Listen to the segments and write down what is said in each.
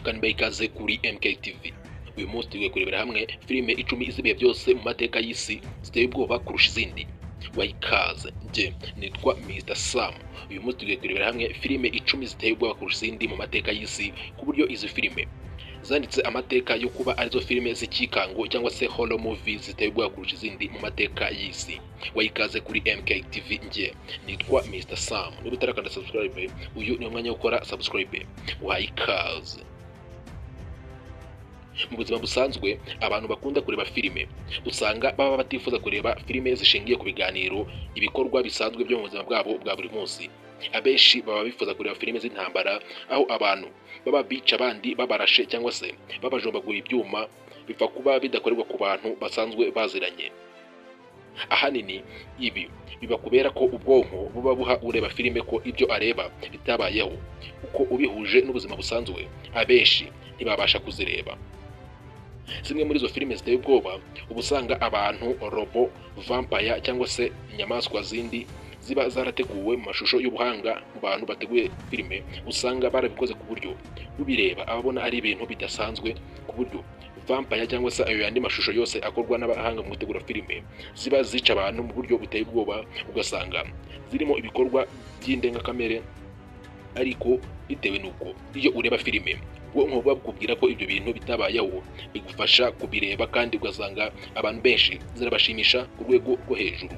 kandi bayikaze kuri MKTV. Uyu munsi tugiye kurebera hamwe filime 10 z'ibihe byose mu mateka y'isi ziteye ubwoba kurusha izindi. Wayikaze, nje nitwa Mr Sam. Uyu munsi tugiye kurebera hamwe filime 10 ziteye ubwoba kurusha izindi mu mateka y'isi, ku buryo izi filime zanditse amateka yo kuba arizo filime z'ikikango cyangwa se horror movies ziteye ubwoba kurusha izindi mu mateka y'isi. Wayikaze kuri MKTV, nje nitwa Mr Sam. Niba utarakanda subscribe, uyu ni umwanya wo gukora subscribe. Wayikaze. Mu buzima busanzwe abantu bakunda kureba filime usanga baba batifuza kureba filime zishingiye ku biganiro, ibikorwa bisanzwe byo mu buzima bwabo bwa buri munsi. Abenshi baba bifuza kureba filime z'intambara, aho abantu baba bica abandi babarashe cyangwa se babajombaguye ibyuma, bipfa kuba bidakorerwa ku bantu basanzwe baziranye. Ahanini ibi biba kubera ko ubwonko buba buha ureba filime ko ibyo areba bitabayeho, uko ubihuje n'ubuzima busanzwe abenshi ntibabasha kuzireba. Zimwe muri izo filime ziteye ubwoba uba usanga abantu, robo, vampire cyangwa se inyamaswa zindi ziba zarateguwe mu mashusho y'ubuhanga. Mu bantu bateguye filime usanga barabikoze ku buryo ubireba ababona ari ibintu bidasanzwe, ku buryo vampire cyangwa se ayo yandi mashusho yose akorwa n'abahanga mu gutegura filime ziba zica abantu mu buryo buteye ubwoba, ugasanga zirimo ibikorwa by'indengakamere. Ariko bitewe n'uko iyo ureba filime ubwonko buba bukubwira ko ibyo bintu bitabayeho, bigufasha kubireba kandi ugasanga abantu benshi zirabashimisha ku rwego rwo hejuru.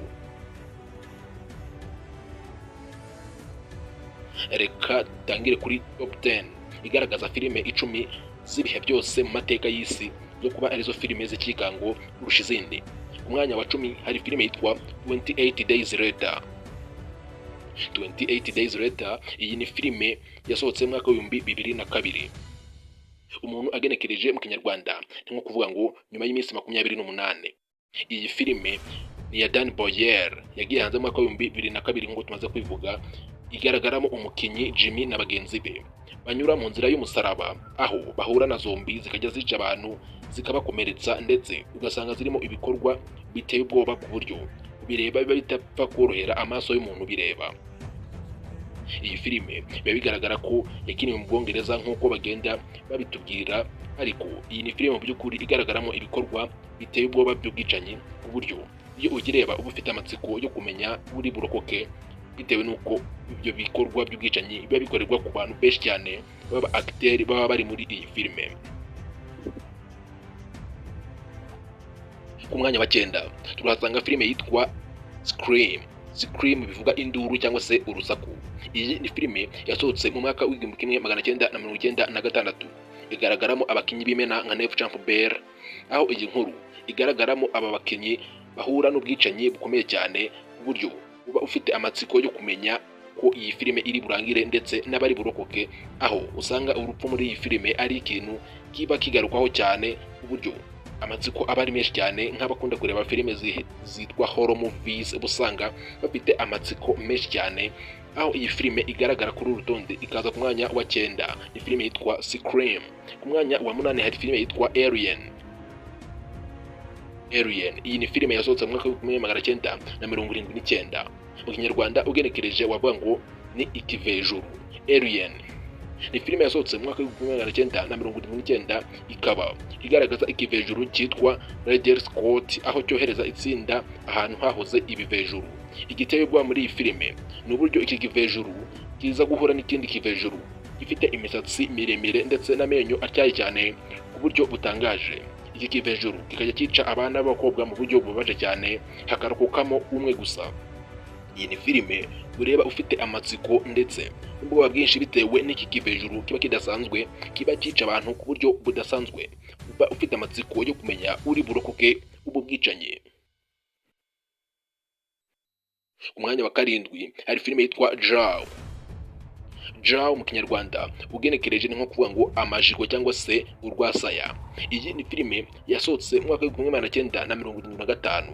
Reka dutangire kuri top 10 igaragaza filime 10 z'ibihe byose mu mateka y'isi zo kuba arizo filime z'ikikango kurusha izindi. Ku mwanya wa 10 hari filime yitwa 28 Days Later. 28 Days Later, iyi ni filime yasohotse mu mwaka wa 2002. Umuntu agenekereje mu Kinyarwanda ni nko kuvuga ngo nyuma y'iminsi 28. Iyi filime ni ya Dan Boyer, yagiye hanze mu mwaka wa 2002 nk'uko tumaze kwivuga. Igaragaramo umukinyi Jimmy na bagenzi be banyura mu nzira y'umusaraba, aho bahura na zombi zikajya zica abantu zikabakomeretsa, ndetse ugasanga zirimo ibikorwa biteye ubwoba ku buryo bireba biba bitapfa korohera amaso y'umuntu bireba. Iyi filime biba bigaragara ko yakiniwe mu Bwongereza nk'uko bagenda babitubwira, ariko iyi ni filime mu by'ukuri igaragaramo ibikorwa biteye ubwoba by'ubwicanyi, ku buryo iyo ugireba uba ufite amatsiko yo kumenya uri burokoke, bitewe n'uko ibyo bikorwa by'ubwicanyi biba bikorerwa ku bantu benshi cyane baba acteurs baba bari muri iyi filime. Ku mwanya wa 9 turahasanga filime yitwa Scream. Scream bivuga induru cyangwa se urusaku. Iyi ni filime yasohotse mu mwaka w'igihumbi kimwe 1996. Igaragaramo abakinyi b'imena nka Neve Campbell, aho iyi nkuru igaragaramo aba bakinyi bahura n'ubwicanyi bukomeye cyane, ku buryo uba ufite amatsiko yo kumenya ko iyi filime iri burangire ndetse n'abari burokoke, aho usanga urupfu muri iyi filime ari ikintu kiba kigarukwaho cyane, ku buryo amatsiko aba ari menshi cyane. Nk'abakunda kureba filime zitwa horror movies busanga bafite amatsiko menshi cyane, aho iyi filime igaragara kuri urutonde ikaza ku mwanya wa 9 ni filime yitwa Scream. Ku mwanya wa 8 hari filime yitwa Alien. Iyi ni filime yasohotse mu mwaka wa 1979. Mu Kinyarwanda ugenekereje wavuga ngo ni ikivejuru. Alien ni filime yasohotse mu mwaka wa 1979, ikaba igaragaza ikivejuru cyitwa Ridley Scott, aho cyohereza itsinda ahantu hahoze ibivejuru. Igiteye ubwoba muri iyi filime ni uburyo iki kivejuru kiza guhura n'ikindi kivejuru gifite imisatsi miremire ndetse n'amenyo atyaye cyane ku buryo butangaje. Iki kivejuru kikajya cyica abana b'abakobwa mu buryo bubabaje cyane, hakarokokamo umwe gusa. Iyi ni filime ureba ufite amatsiko ndetse n'ubwoba bwinshi, bitewe n'iki kivejuru kiba kidasanzwe, kiba cyica abantu ku buryo budasanzwe. Uba ufite amatsiko yo kumenya uri burokoke ubu bwicanyi. Umwanya wa 7 hari filime yitwa Jaw mu Kinyarwanda ugenekereje ni nko kuvuga ngo amajigo cyangwa se urwasaya. Iyi ni filime yasohotse mu mwaka wa 1975.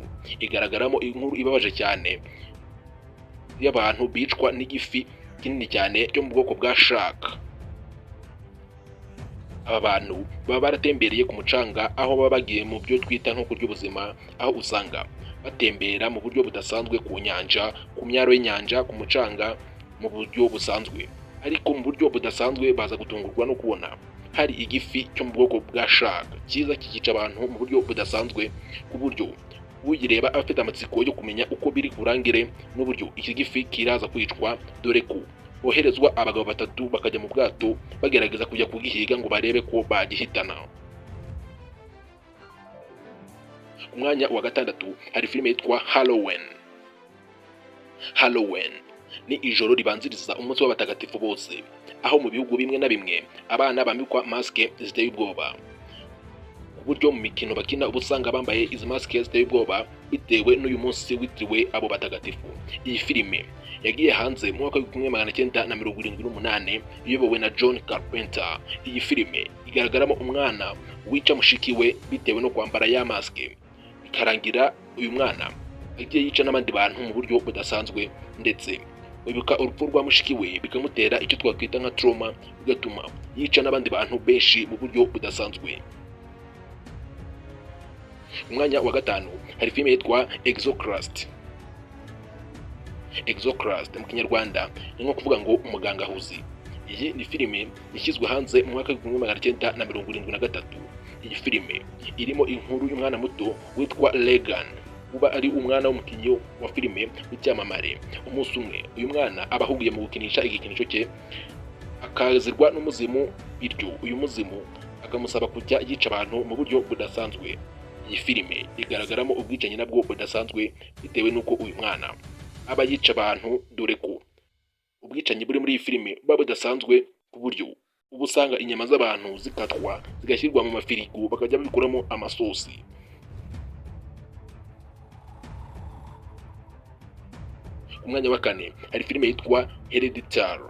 Igaragaramo inkuru ibabaje cyane y'abantu bicwa n'igifi kinini cyane cyo mu bwoko bwa shark. Aba bantu baba baratembereye ku mucanga, aho baba bagiye mu byo twita nko kurya ubuzima, aho usanga batembera mu buryo budasanzwe ku nyanja, ku myaro y'inyanja, ku mucanga mu buryo busanzwe, ariko mu buryo budasanzwe baza gutungurwa no kubona hari igifi cyo mu bwoko bwa shark kiza kikica abantu mu buryo budasanzwe, ku buryo uyireba aba afite amatsiko yo kumenya uko biri burangire n'uburyo iki gifi kiraza kwicwa, dore ko boherezwa abagabo batatu bakajya mu bwato bagerageza kujya kugihiga ngo barebe ko bagihitana. Umwanya wa gatandatu hari filime yitwa Halloween. Halloween ni ijoro ribanziriza umunsi w'abatagatifu bose, aho mu bihugu bimwe na bimwe abana bambikwa masike ziteye ubwoba, ku buryo mu mikino bakina uba usanga bambaye izi masike ziteye ubwoba bitewe n'uyu munsi witiriwe abo batagatifu. Iyi filime yagiye hanze mu mwaka w'1978 iyobowe na John Carpenter. Iyi filime igaragaramo umwana wica mushiki we bitewe no kwambara ya masike, bikarangira uyu mwana agiye yica n'abandi bantu mu buryo budasanzwe, ndetse wibuka urupfu rwa mushiki we bikamutera icyo twakwita nka trauma, bigatuma yica n'abandi bantu benshi mu buryo budasanzwe. Umwanya wa gatanu hari filime yitwa Exorcist. Exorcist mu kinyarwanda ni nko kuvuga ngo umugangahuzi. Iyi ni filime yashyizwe hanze mu mwaka w'1973. Iyi filime irimo inkuru y'umwana muto witwa Regan, uba ari umwana w'umukinnyi wa filime w'icyamamare. Umunsi umwe uyu mwana aba ahugiye mu gukinisha igikinisho cye, akazirwa n'umuzimu, bityo uyu muzimu akamusaba kujya yica abantu mu buryo budasanzwe. Iyi filime igaragaramo ubwicanyi nabwo budasanzwe bitewe n'uko uyu mwana aba yica abantu, dore ko ubwicanyi buri muri iyi filime buba budasanzwe ku buryo uba usanga inyama z'abantu zikatwa zigashyirwa mu mafirigo bakajya babikuramo amasosi. Umwanya wa kane hari filime yitwa Hereditary.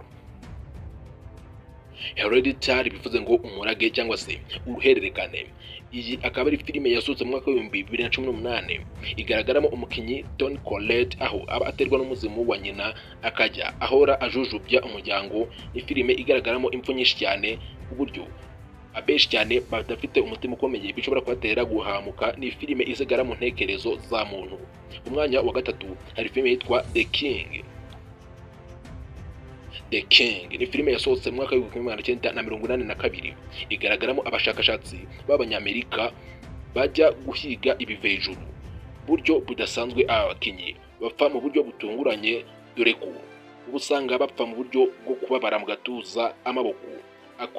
Hereditary bivuze ngo umurage cyangwa se uruhererekane. Iyi akaba ari filime yasohotse mu mwaka w'2018. Igaragaramo umukinnyi Toni Collette, aho aba aterwa n'umuzimu wa nyina akajya ahora ajujubya umuryango. Ni filime igaragaramo impfu nyinshi cyane ku buryo abenshi cyane badafite umutima ukomeye bishobora kubatera guhamuka. Ni filime izigara mu ntekerezo za muntu. Umwanya wa gatatu hari filime yitwa The King. The King ni filime yasohotse mu mwaka w'1982. Igaragaramo abashakashatsi b'abanyamerika bajya guhiga ibivejuru buryo budasanzwe. Abakinnyi bapfa mu buryo butunguranye, dore ko uba usanga bapfa mu buryo bwo kubabara mu gatuza, amaboko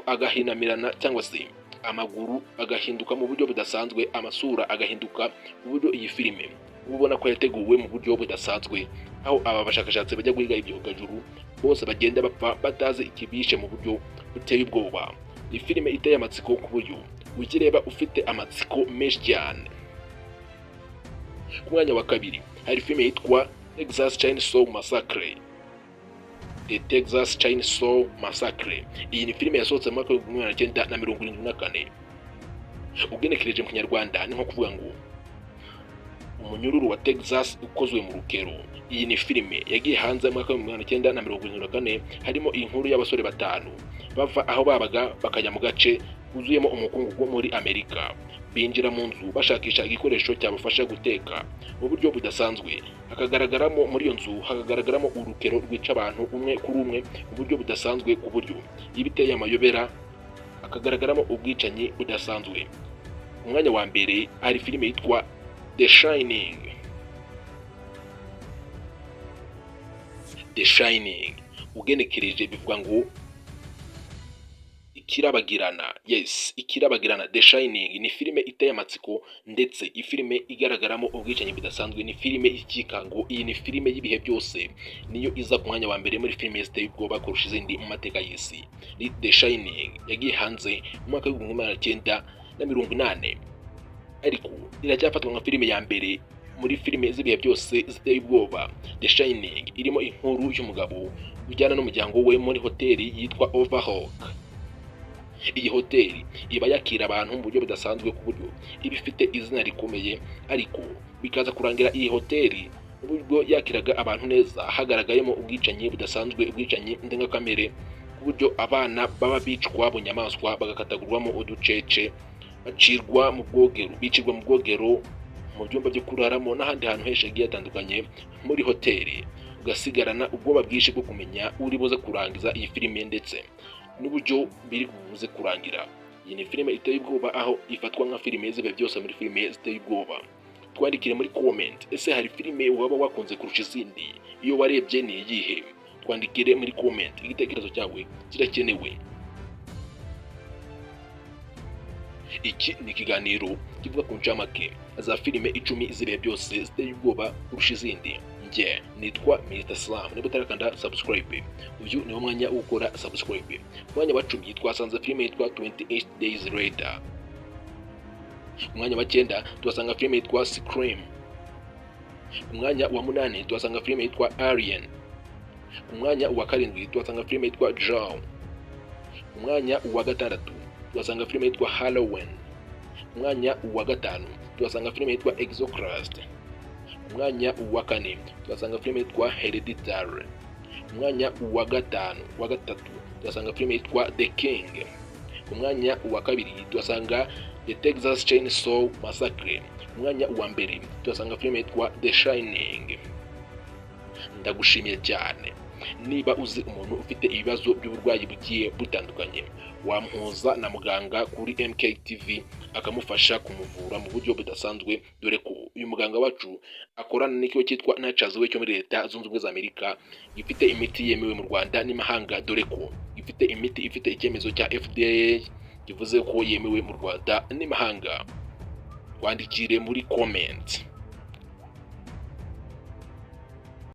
agahinamirana cyangwa se amaguru agahinduka mu buryo budasanzwe, amasura agahinduka mu buryo iyi filime ubona ko yateguwe mu buryo budasanzwe, aho aba bashakashatsi bajya guhiga ibyogajuru bose bagenda bapfa batazi ikibishe mu buryo buteye ubwoba. Ni filime iteye amatsiko ku buryo ukireba ufite amatsiko menshi cyane. Ku mwanya wa kabiri hari filime yitwa Texas Chainsaw Massacre. The Texas Chainsaw Massacre. Iyi ni filime yasohotse mu mwaka w'1974. Ugenekereje mu kinyarwanda ni nko kuvuga ngo umunyururu wa Texas ukozwe mu rukero. Iyi ni filime yagiye hanze mu mwaka w'1974. Harimo inkuru y'abasore batanu bava aho babaga bakajya mu gace kuzuyemo umukungugu muri Amerika. Binjira mu nzu bashakisha igikoresho cyabafasha guteka mu buryo budasanzwe. Hakagaragaramo muri iyo nzu hakagaragaramo urukero rwica abantu umwe kuri umwe mu buryo budasanzwe, ku buryo ibiteye amayobera. Hakagaragaramo ubwicanyi budasanzwe. Umwanya wa mbere hari filime yitwa The Shining. The Shining ugenekereje bivuga ngo ikirabagirana. Yes, ikirabagirana. The Shining ni filime iteye amatsiko, ndetse ifilime igaragaramo ubwicanyi budasanzwe. Ni filime y'ikikango. Iyi ni filime y'ibihe byose, niyo iza ku mwanya wa mbere muri filime ziteye ubwoba kurusha izindi mu mateka y'isi. The Shining yagiye hanze mu mwaka w'1980, ariko iracyafatwa nka filime ya mbere muri filime z'ibihe byose ziteye ubwoba. The Shining irimo inkuru y'umugabo ujyana n'umuryango we muri hoteli yitwa Overhawk. Iyi hoteli iba yakira abantu mu buryo budasanzwe, ku buryo iba ifite izina rikomeye, ariko bikaza kurangira iyi hoteli uburyo yakiraga abantu neza hagaragayemo ubwicanyi budasanzwe, ubwicanyi ndengakamere, ku buryo abana baba bicwa bunyamaswa bagakatagurwamo uducece, bicirwa mu bwogero, mu byumba byo kuraramo n'ahandi hantu henshi hagiye hatandukanye muri hoteli. Ugasigarana ubwoba bwinshi bwo kumenya uri buze kurangiza iyi filime, ndetse n'uburyo biri buze kurangira. Iyi ni filime iteye ubwoba aho ifatwa nka filime zibe byose muri filime ziteye ubwoba. Twandikire muri comment, ese hari filime waba wakunze kurusha izindi? Iyo warebye ni iyihe? Twandikire muri comment, igitekerezo cyawe kirakenewe. Iki ni ikiganiro kivuga ku ncamake za filime 10 zibe byose ziteye ubwoba kurusha izindi. Nge nitwa Mr. Slam, niba utarakanda subscribe, uyu ni umwanya wo gukora subscribe. Umwanya wa 10 twasanze filime yitwa 28 Days Later. Umwanya wa 9 twasanga filime yitwa Scream. Umwanya wa 8 twasanga filime yitwa Alien. Umwanya wa 7 twasanga filime yitwa Jaw. Umwanya wa 6 twasanga filime yitwa Halloween. Umwanya wa 5 twasanga filime yitwa Exorcist. Umwanya wa 4 twasanga filime yitwa Hereditary. Umwanya wa 3 twasanga filime yitwa The King. Umwanya wa 2 twasanga The Texas Chainsaw Massacre. Umwanya wa 1 twasanga filime yitwa The Shining. Ndagushimiye cyane. Niba uzi umuntu ufite ibibazo by'uburwayi bugiye butandukanye, wampuza na muganga kuri MKTV akamufasha kumuvura mu buryo budasanzwe, dore ko uyu muganga wacu akorana n'ikigo cyitwa Nachaziwe cyo muri Leta Zunze Ubumwe za Amerika, gifite imiti yemewe mu Rwanda n'imahanga, dore ko gifite imiti ifite icyemezo cya FDA kivuze ko yemewe mu Rwanda n'imahanga. Wandikire muri comment.